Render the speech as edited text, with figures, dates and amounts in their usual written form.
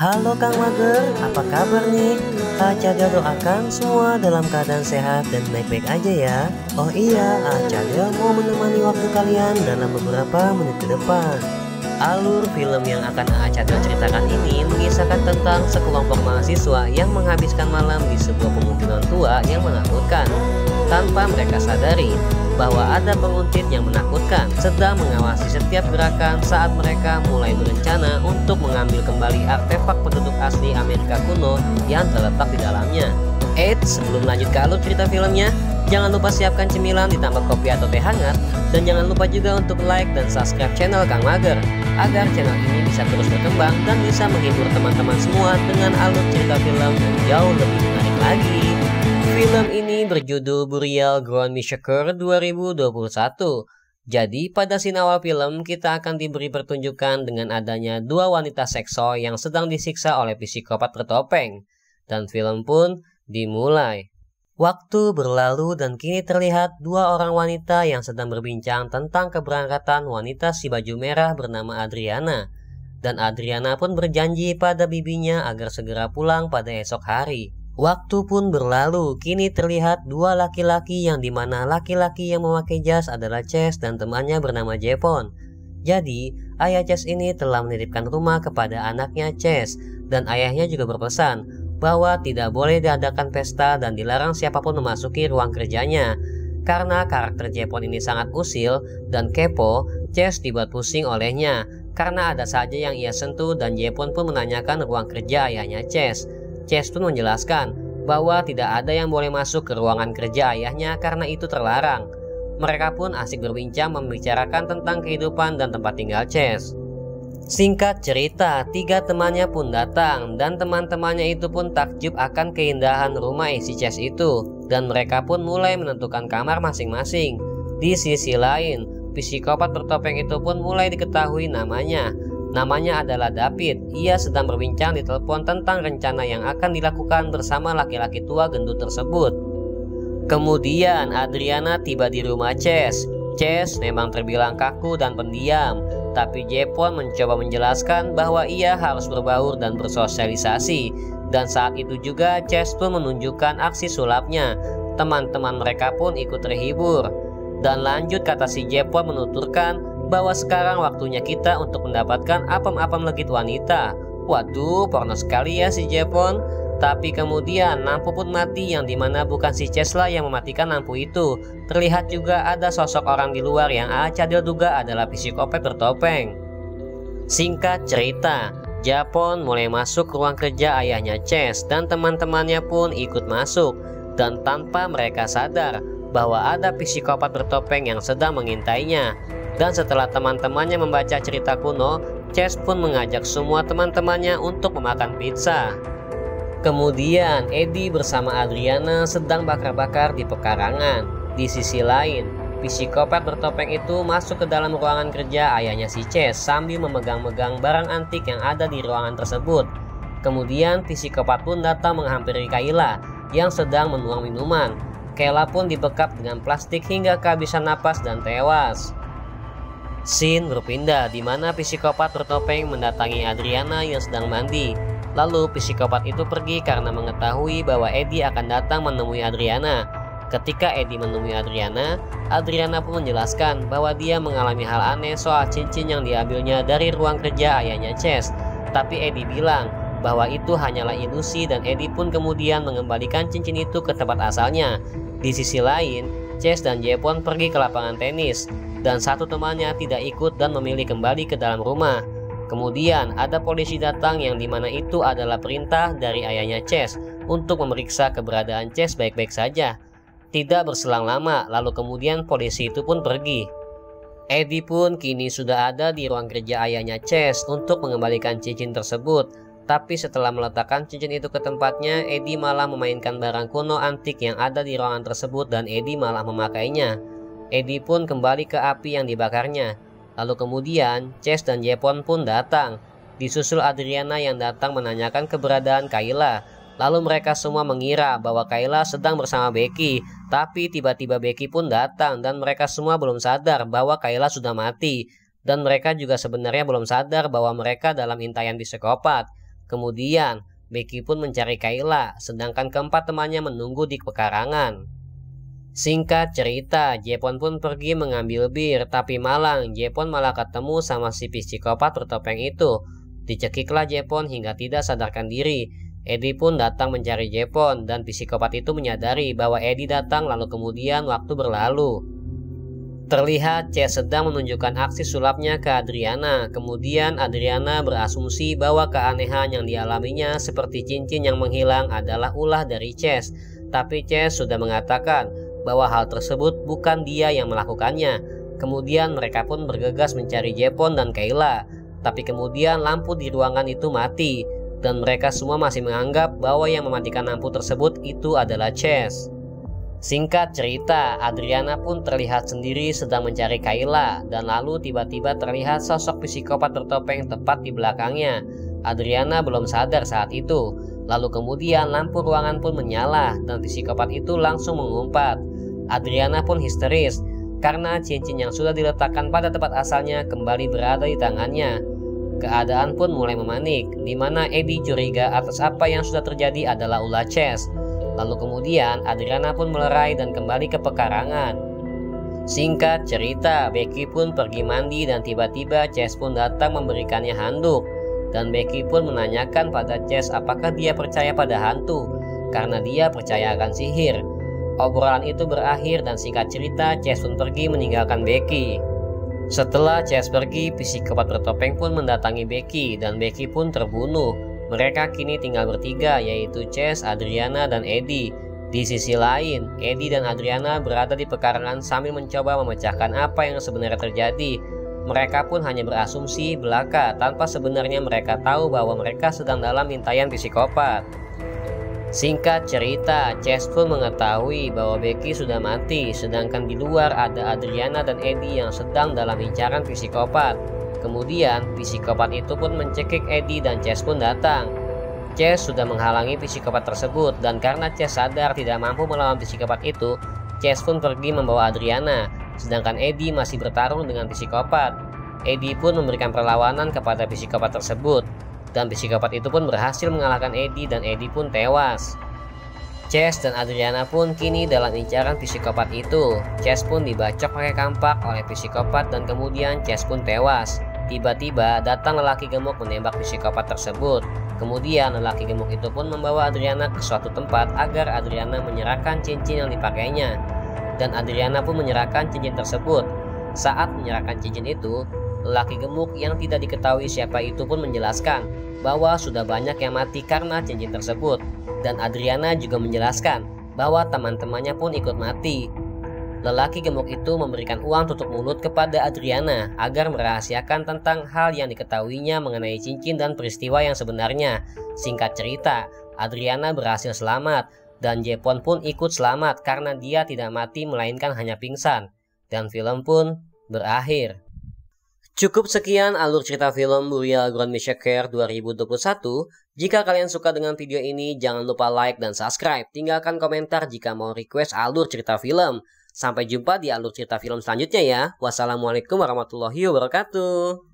Halo Kang Mager, apa kabar nih? Acadel doakan semua dalam keadaan sehat dan baik-baik aja ya. Oh iya, Acadel mau menemani waktu kalian dalam beberapa menit ke depan. Alur film yang akan Acadel ceritakan ini mengisahkan tentang sekelompok mahasiswa yang menghabiskan malam di sebuah pemukiman tua yang menakutkan. Tanpa mereka sadari bahwa ada penguntit yang menakutkan sedang mengawasi setiap gerakan saat mereka mulai berencana untuk mengambil kembali artefak penduduk asli Amerika kuno yang terletak di dalamnya. Sebelum lanjut ke alur cerita filmnya, jangan lupa siapkan cemilan ditambah kopi atau teh hangat, dan jangan lupa juga untuk like dan subscribe channel Kang Mager agar channel ini bisa terus berkembang dan bisa menghibur teman-teman semua dengan alur cerita film yang jauh lebih menarik lagi. Film ini berjudul Burial Ground Massacre 2021. Jadi pada scene awal film kita akan diberi pertunjukan dengan adanya dua wanita seksoy yang sedang disiksa oleh psikopat bertopeng. Dan film pun dimulai. Waktu berlalu dan kini terlihat dua orang wanita yang sedang berbincang tentang keberangkatan wanita si baju merah bernama Adriana. Dan Adriana pun berjanji pada bibinya agar segera pulang pada esok hari. Waktu pun berlalu, kini terlihat dua laki-laki yang dimana laki-laki yang memakai jas adalah Chase dan temannya bernama Jepon. Jadi, ayah Chase ini telah menitipkan rumah kepada anaknya Chase, dan ayahnya juga berpesan bahwa tidak boleh diadakan pesta dan dilarang siapapun memasuki ruang kerjanya. Karena karakter Jepon ini sangat usil dan kepo, Chase dibuat pusing olehnya, karena ada saja yang ia sentuh dan Jepon pun menanyakan ruang kerja ayahnya Chase. Chase pun menjelaskan bahwa tidak ada yang boleh masuk ke ruangan kerja ayahnya karena itu terlarang. Mereka pun asik berbincang membicarakan tentang kehidupan dan tempat tinggal Chase. Singkat cerita, tiga temannya pun datang dan teman-temannya itu pun takjub akan keindahan rumah isi Chase itu, dan mereka pun mulai menentukan kamar masing-masing. Di sisi lain, psikopat bertopeng itu pun mulai diketahui namanya. Namanya adalah David. Ia sedang berbincang di telepon tentang rencana yang akan dilakukan bersama laki-laki tua gendut tersebut. Kemudian Adriana tiba di rumah Chase. Chase memang terbilang kaku dan pendiam, tapi Jepon mencoba menjelaskan bahwa ia harus berbaur dan bersosialisasi. Dan saat itu juga Chase pun menunjukkan aksi sulapnya. Teman-teman mereka pun ikut terhibur. Dan lanjut kata si Jepon menuturkan bahwa sekarang waktunya kita untuk mendapatkan apem-apem legit wanita. Waduh, porno sekali ya si Jepon. Tapi kemudian lampu pun mati, yang dimana bukan si Chesla yang mematikan lampu itu. Terlihat juga ada sosok orang di luar yang Acadel duga adalah psikopat bertopeng. Singkat cerita, Jepon mulai masuk ruang kerja ayahnya Chase dan teman-temannya pun ikut masuk. Dan tanpa mereka sadar bahwa ada psikopat bertopeng yang sedang mengintainya. Dan setelah teman-temannya membaca cerita kuno, Chase pun mengajak semua teman-temannya untuk memakan pizza. Kemudian Eddie bersama Adriana sedang bakar-bakar di pekarangan. Di sisi lain, psikopat bertopeng itu masuk ke dalam ruangan kerja ayahnya si Chase sambil memegang-megang barang antik yang ada di ruangan tersebut. Kemudian psikopat pun datang menghampiri Kayla yang sedang menuang minuman. Kayla pun dibekap dengan plastik hingga kehabisan napas dan tewas. Scene berpindah di mana psikopat bertopeng mendatangi Adriana yang sedang mandi. Lalu psikopat itu pergi karena mengetahui bahwa Eddie akan datang menemui Adriana. Ketika Eddie menemui Adriana, Adriana pun menjelaskan bahwa dia mengalami hal aneh soal cincin yang diambilnya dari ruang kerja ayahnya Chase. Tapi Eddie bilang bahwa itu hanyalah ilusi dan Eddie pun kemudian mengembalikan cincin itu ke tempat asalnya. Di sisi lain, Chase dan Jepon pergi ke lapangan tenis. Dan satu temannya tidak ikut dan memilih kembali ke dalam rumah. Kemudian ada polisi datang yang dimana itu adalah perintah dari ayahnya Chase untuk memeriksa keberadaan Chase baik-baik saja. Tidak berselang lama, lalu kemudian polisi itu pun pergi. Eddie pun kini sudah ada di ruang kerja ayahnya Chase untuk mengembalikan cincin tersebut. Tapi setelah meletakkan cincin itu ke tempatnya, Eddie malah memainkan barang kuno antik yang ada di ruangan tersebut dan Eddie malah memakainya. Eddie pun kembali ke api yang dibakarnya. Lalu kemudian Chase dan Jepon pun datang. Disusul Adriana yang datang menanyakan keberadaan Kayla. Lalu mereka semua mengira bahwa Kayla sedang bersama Becky. Tapi tiba-tiba Becky pun datang dan mereka semua belum sadar bahwa Kayla sudah mati. Dan mereka juga sebenarnya belum sadar bahwa mereka dalam intaian psikopat. Kemudian Becky pun mencari Kayla, sedangkan keempat temannya menunggu di pekarangan. Singkat cerita, Jaepon pun pergi mengambil bir, tapi malang Jaepon malah ketemu sama si psikopat bertopeng itu. Dicekiklah Jaepon hingga tidak sadarkan diri. Eddie pun datang mencari Jaepon dan psikopat itu menyadari bahwa Eddie datang lalu kemudian waktu berlalu. Terlihat Chase sedang menunjukkan aksi sulapnya ke Adriana. Kemudian Adriana berasumsi bahwa keanehan yang dialaminya seperti cincin yang menghilang adalah ulah dari Chase. Tapi Chase sudah mengatakan bahwa hal tersebut bukan dia yang melakukannya. Kemudian mereka pun bergegas mencari Jaepon dan Kayla. Tapi kemudian lampu di ruangan itu mati dan mereka semua masih menganggap bahwa yang mematikan lampu tersebut itu adalah Chase. Singkat cerita, Adriana pun terlihat sendiri sedang mencari Kayla dan lalu tiba-tiba terlihat sosok psikopat bertopeng tepat di belakangnya. Adriana belum sadar saat itu. Lalu kemudian lampu ruangan pun menyala dan psikopat itu langsung mengumpat. Adriana pun histeris karena cincin yang sudah diletakkan pada tempat asalnya kembali berada di tangannya. Keadaan pun mulai memanik, di mana Eddie curiga atas apa yang sudah terjadi adalah ulah Chase. Lalu kemudian Adriana pun melerai dan kembali ke pekarangan. Singkat cerita, Becky pun pergi mandi dan tiba-tiba Chase pun datang memberikannya handuk. Dan Becky pun menanyakan pada Chase apakah dia percaya pada hantu, karena dia percaya akan sihir. Obrolan itu berakhir dan singkat cerita Chase pun pergi meninggalkan Becky. Setelah Chase pergi, psikopat bertopeng pun mendatangi Becky dan Becky pun terbunuh. Mereka kini tinggal bertiga, yaitu Chase, Adriana, dan Eddie. Di sisi lain, Eddie dan Adriana berada di pekarangan sambil mencoba memecahkan apa yang sebenarnya terjadi. Mereka pun hanya berasumsi belaka tanpa sebenarnya mereka tahu bahwa mereka sedang dalam intayan psikopat. Singkat cerita, Chase pun mengetahui bahwa Becky sudah mati, sedangkan di luar ada Adriana dan Eddie yang sedang dalam incaran psikopat. Kemudian psikopat itu pun mencekik Eddie dan Chase pun datang. Chase sudah menghalangi psikopat tersebut dan karena Chase sadar tidak mampu melawan psikopat itu, Chase pun pergi membawa Adriana, sedangkan Eddie masih bertarung dengan psikopat. Eddie pun memberikan perlawanan kepada psikopat tersebut dan psikopat itu pun berhasil mengalahkan Eddie dan Eddie pun tewas. Chase dan Adriana pun kini dalam incaran psikopat itu. Chase pun dibacok pakai kampak oleh psikopat dan kemudian Chase pun tewas. Tiba-tiba datang lelaki gemuk menembak psikopat tersebut. Kemudian lelaki gemuk itu pun membawa Adriana ke suatu tempat agar Adriana menyerahkan cincin yang dipakainya. Dan Adriana pun menyerahkan cincin tersebut. Saat menyerahkan cincin itu, lelaki gemuk yang tidak diketahui siapa itu pun menjelaskan bahwa sudah banyak yang mati karena cincin tersebut. Dan Adriana juga menjelaskan bahwa teman-temannya pun ikut mati. Lelaki gemuk itu memberikan uang tutup mulut kepada Adriana agar merahasiakan tentang hal yang diketahuinya mengenai cincin dan peristiwa yang sebenarnya. Singkat cerita, Adriana berhasil selamat dan Jaepon pun ikut selamat karena dia tidak mati melainkan hanya pingsan. Dan film pun berakhir. Cukup sekian alur cerita film Burial Ground Massacre 2021. Jika kalian suka dengan video ini, jangan lupa like dan subscribe. Tinggalkan komentar jika mau request alur cerita film. Sampai jumpa di alur cerita film selanjutnya ya. Wassalamualaikum warahmatullahi wabarakatuh.